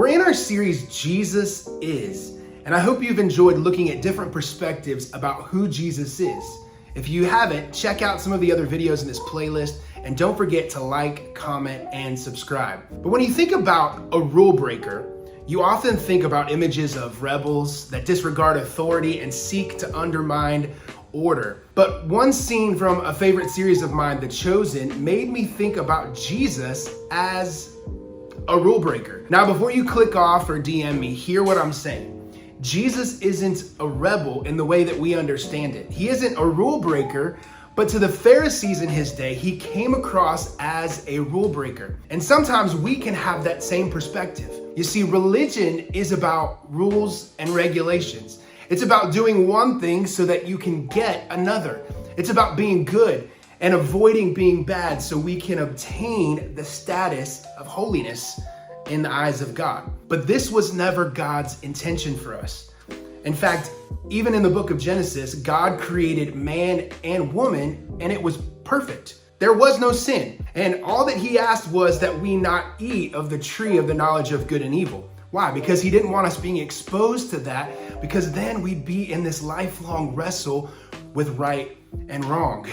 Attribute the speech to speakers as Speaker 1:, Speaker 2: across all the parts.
Speaker 1: We're in our series, Jesus Is, and I hope you've enjoyed looking at different perspectives about who Jesus is. If you haven't, check out some of the other videos in this playlist, and don't forget to like, comment, and subscribe. But when you think about a rule breaker, you often think about images of rebels that disregard authority and seek to undermine order. But one scene from a favorite series of mine, The Chosen, made me think about Jesus as a rule breaker. Now, before you click off or DM me, hear what I'm saying. Jesus isn't a rebel in the way that we understand it. He isn't a rule breaker, but to the Pharisees in his day, he came across as a rule breaker. And sometimes we can have that same perspective. You see, religion is about rules and regulations. It's about doing one thing so that you can get another. It's about being good and avoiding being bad so we can obtain the status of holiness in the eyes of God. But this was never God's intention for us. In fact, even in the book of Genesis, God created man and woman, and it was perfect. There was no sin. And all that he asked was that we not eat of the tree of the knowledge of good and evil. Why? Because he didn't want us being exposed to that, because then we'd be in this lifelong wrestle with right and wrong.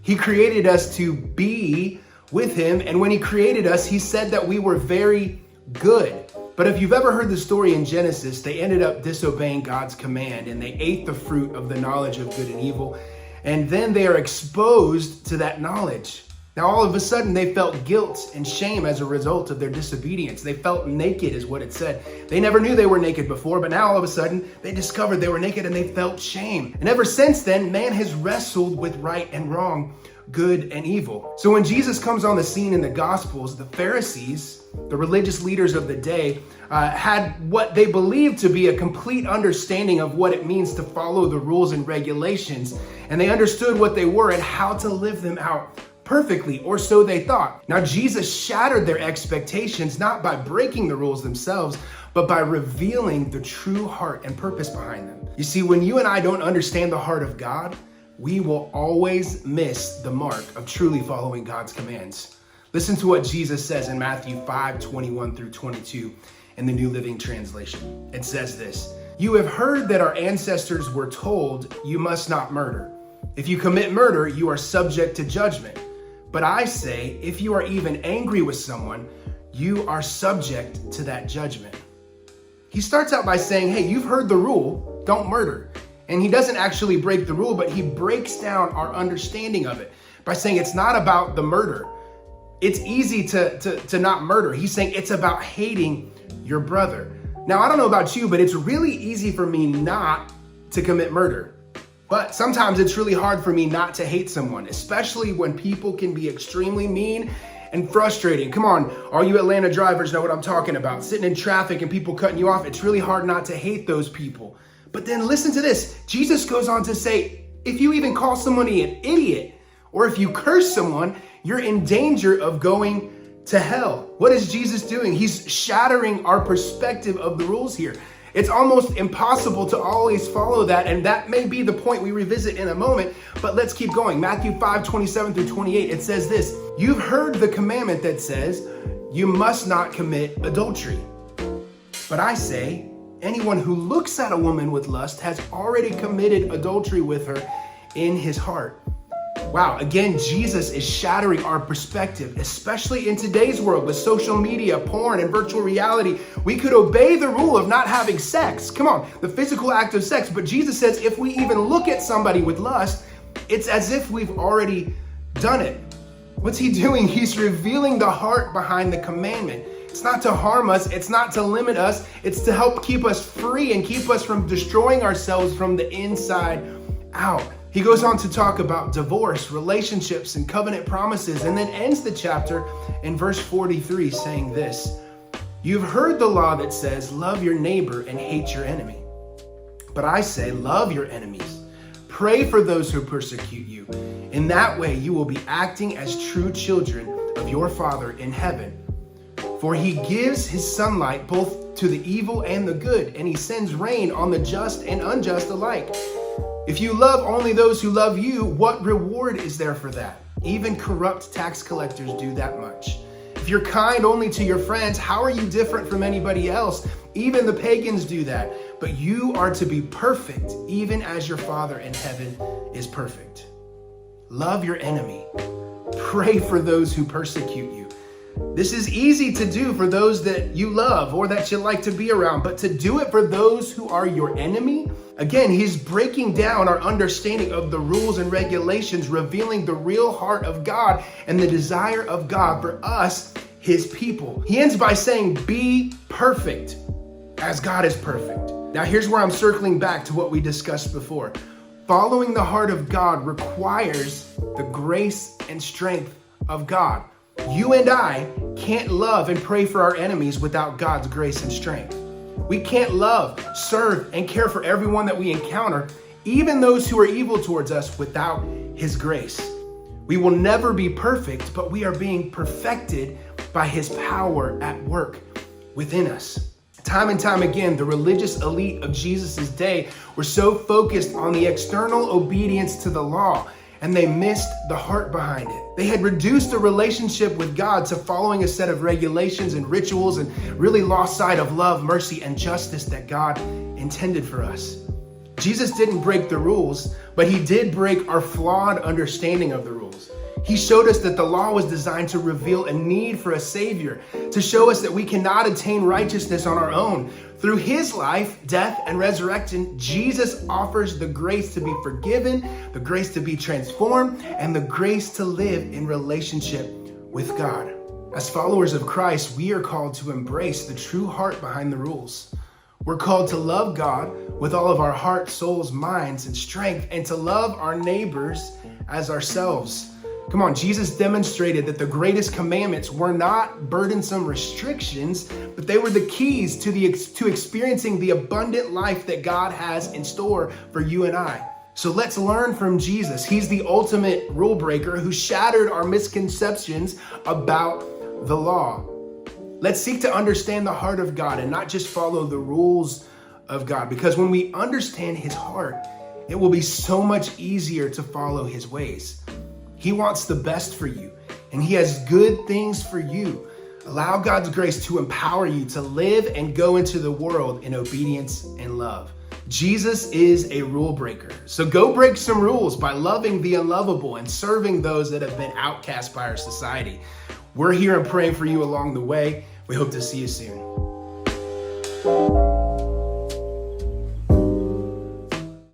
Speaker 1: He created us to be with him, and when he created us, he said that we were very good. But if you've ever heard the story in Genesis, they ended up disobeying God's command, and they ate the fruit of the knowledge of good and evil, and then they are exposed to that knowledge. Now, all of a sudden, they felt guilt and shame as a result of their disobedience. They felt naked, is what it said. They never knew they were naked before, but now all of a sudden, they discovered they were naked and they felt shame. And ever since then, man has wrestled with right and wrong, good and evil. So when Jesus comes on the scene in the Gospels, the Pharisees, the religious leaders of the day, had what they believed to be a complete understanding of what it means to follow the rules and regulations. And they understood what they were and how to live them out perfectly, or so they thought. Now, Jesus shattered their expectations, not by breaking the rules themselves, but by revealing the true heart and purpose behind them. You see, when you and I don't understand the heart of God, we will always miss the mark of truly following God's commands. Listen to what Jesus says in Matthew 5:21 through 22 in the New Living Translation. It says this: "You have heard that our ancestors were told, 'You must not murder. If you commit murder, you are subject to judgment.' But I say, if you are even angry with someone, you are subject to that judgment." He starts out by saying, hey, you've heard the rule, don't murder. And he doesn't actually break the rule, but he breaks down our understanding of it by saying it's not about the murder. It's easy to not murder. He's saying it's about hating your brother. Now, I don't know about you, but it's really easy for me not to commit murder. But sometimes it's really hard for me not to hate someone, especially when people can be extremely mean and frustrating. Come on, all you Atlanta drivers know what I'm talking about. Sitting in traffic and people cutting you off, it's really hard not to hate those people. But then listen to this. Jesus goes on to say, if you even call somebody an idiot, or if you curse someone, you're in danger of going to hell. What is Jesus doing? He's shattering our perspective of the rules here. It's almost impossible to always follow that, and that may be the point we revisit in a moment, but let's keep going. Matthew 5:27 through 28, it says this: "You've heard the commandment that says, 'You must not commit adultery.' But I say, anyone who looks at a woman with lust has already committed adultery with her in his heart." Wow, again, Jesus is shattering our perspective, especially in today's world with social media, porn, and virtual reality. We could obey the rule of not having sex. Come on, the physical act of sex. But Jesus says if we even look at somebody with lust, it's as if we've already done it. What's he doing? He's revealing the heart behind the commandment. It's not to harm us. It's not to limit us. It's to help keep us free and keep us from destroying ourselves from the inside out. He goes on to talk about divorce, relationships, and covenant promises, and then ends the chapter in verse 43 saying this: "You've heard the law that says, 'Love your neighbor and hate your enemy.' But I say, love your enemies. Pray for those who persecute you. In that way, you will be acting as true children of your Father in heaven. For he gives his sunlight both to the evil and the good, and he sends rain on the just and unjust alike. If you love only those who love you, what reward is there for that? Even corrupt tax collectors do that much. If If you're kind only to your friends, how are you different from anybody else? Even the pagans do that. But you are to be perfect, even as your Father in heaven is perfect. Love your enemy. Pray for those who persecute you. This is easy to do for those that you love or that you like to be around, but to do it for those who are your enemy, again, he's breaking down our understanding of the rules and regulations, revealing the real heart of God and the desire of God for us, his people. He ends by saying, be perfect as God is perfect. Now, here's where I'm circling back to what we discussed before. Following the heart of God requires the grace and strength of God. You and I can't love and pray for our enemies without God's grace and strength. We can't love, serve, and care for everyone that we encounter, even those who are evil towards us, without his grace. We will never be perfect, but we are being perfected by his power at work within us. Time and time again, the religious elite of Jesus' day were so focused on the external obedience to the law, and they missed the heart behind it. They had reduced the relationship with God to following a set of regulations and rituals and really lost sight of love, mercy, and justice that God intended for us. Jesus didn't break the rules, but he did break our flawed understanding of the rules. He showed us that the law was designed to reveal a need for a savior, to show us that we cannot attain righteousness on our own. Through his life, death, and resurrection, Jesus offers the grace to be forgiven, the grace to be transformed, and the grace to live in relationship with God. As followers of Christ, we are called to embrace the true heart behind the rules. We're called to love God with all of our heart, souls, minds, and strength, and to love our neighbors as ourselves. Come on, Jesus demonstrated that the greatest commandments were not burdensome restrictions, but they were the keys to experiencing the abundant life that God has in store for you and I. So let's learn from Jesus. He's the ultimate rule breaker who shattered our misconceptions about the law. Let's seek to understand the heart of God and not just follow the rules of God, because when we understand his heart, it will be so much easier to follow his ways. He wants the best for you, and he has good things for you. Allow God's grace to empower you to live and go into the world in obedience and love. Jesus is a rule breaker. So go break some rules by loving the unlovable and serving those that have been outcast by our society. We're here and praying for you along the way. We hope to see you soon.